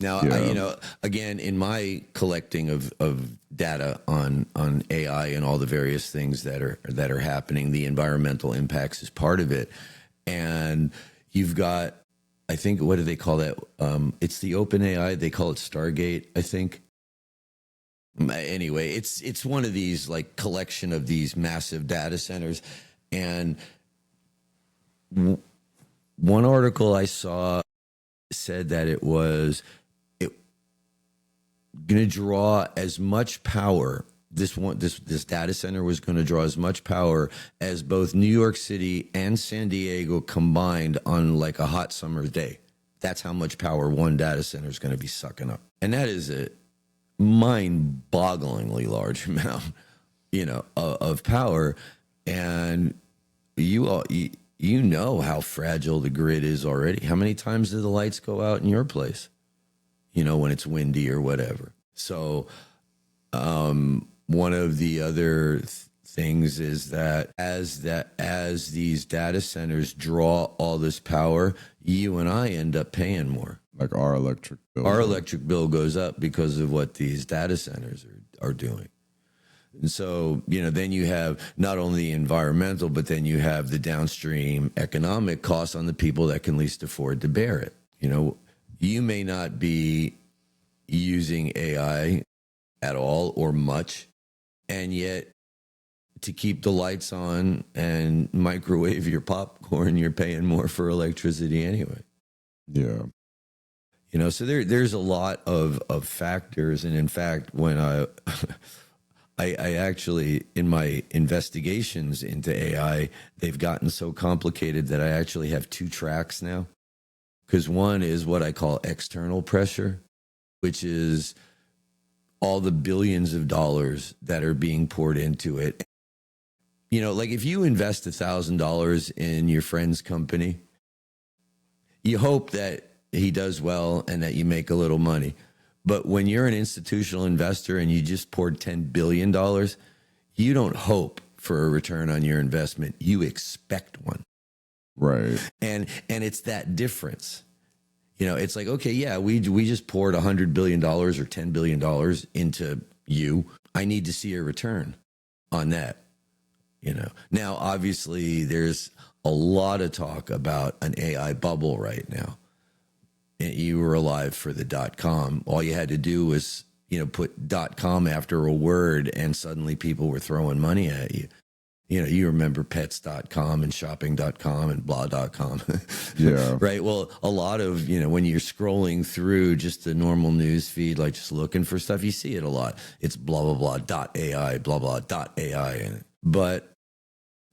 Now, again, in my collecting of data on AI and all the various things that are happening, the environmental impacts is part of it, and you've got, I think, what do they call that? It's the OpenAI. They call it Stargate, I think. Anyway, it's one of these like collection of these massive data centers, and one article I saw said that it was going to draw as much power. This data center was going to draw as much power as both New York City and San Diego combined on like a hot summer's day. That's how much power one data center is going to be sucking up, and that is a mind-bogglingly large amount, of power. And you know how fragile the grid is already. How many times do the lights go out in your place? When it's windy or whatever. So one of the other things is that as these data centers draw all this power, you and I end up paying more. Like our electric bill. Our electric bill goes up because of what these data centers are doing. And so, then you have not only the environmental, but then you have the downstream economic costs on the people that can least afford to bear it. You may not be using AI at all or much, and yet to keep the lights on and microwave your popcorn, you're paying more for electricity anyway. Yeah. So there's a lot of factors. And in fact, when I actually, in my investigations into AI, they've gotten so complicated that I actually have two tracks now. Because one is what I call external pressure, which is all the billions of dollars that are being poured into it. Like if you invest $1,000 in your friend's company, you hope that he does well and that you make a little money. But when you're an institutional investor and you just poured $10 billion, you don't hope for a return on your investment. You expect one. Right. And it's that difference. It's like, okay, yeah, we just poured $100 billion or $10 billion into you. I need to see a return on that. Now, obviously, there's a lot of talk about an AI bubble right now. You were alive for the .com. All you had to do was, put .com after a word, and suddenly people were throwing money at you. You remember pets.com and shopping.com and blah.com. Yeah. Right. Well, a lot of, when you're scrolling through just the normal news feed, like just looking for stuff, you see it a lot. It's blah, blah, blah, .ai, blah, blah, .ai. But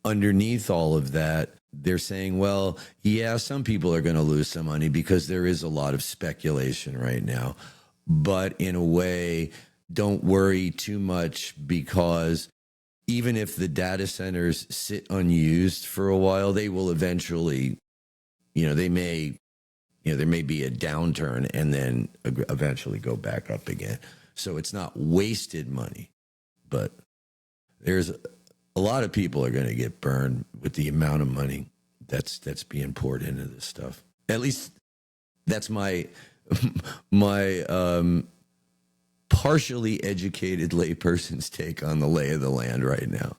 underneath all of that, they're saying, well, yeah, some people are going to lose some money because there is a lot of speculation right now. But in a way, don't worry too much, because even if the data centers sit unused for a while, they will eventually, there may be a downturn and then eventually go back up again. So it's not wasted money, but there's a lot of people are going to get burned with the amount of money that's being poured into this stuff. At least that's my partially educated layperson's take on the lay of the land right now.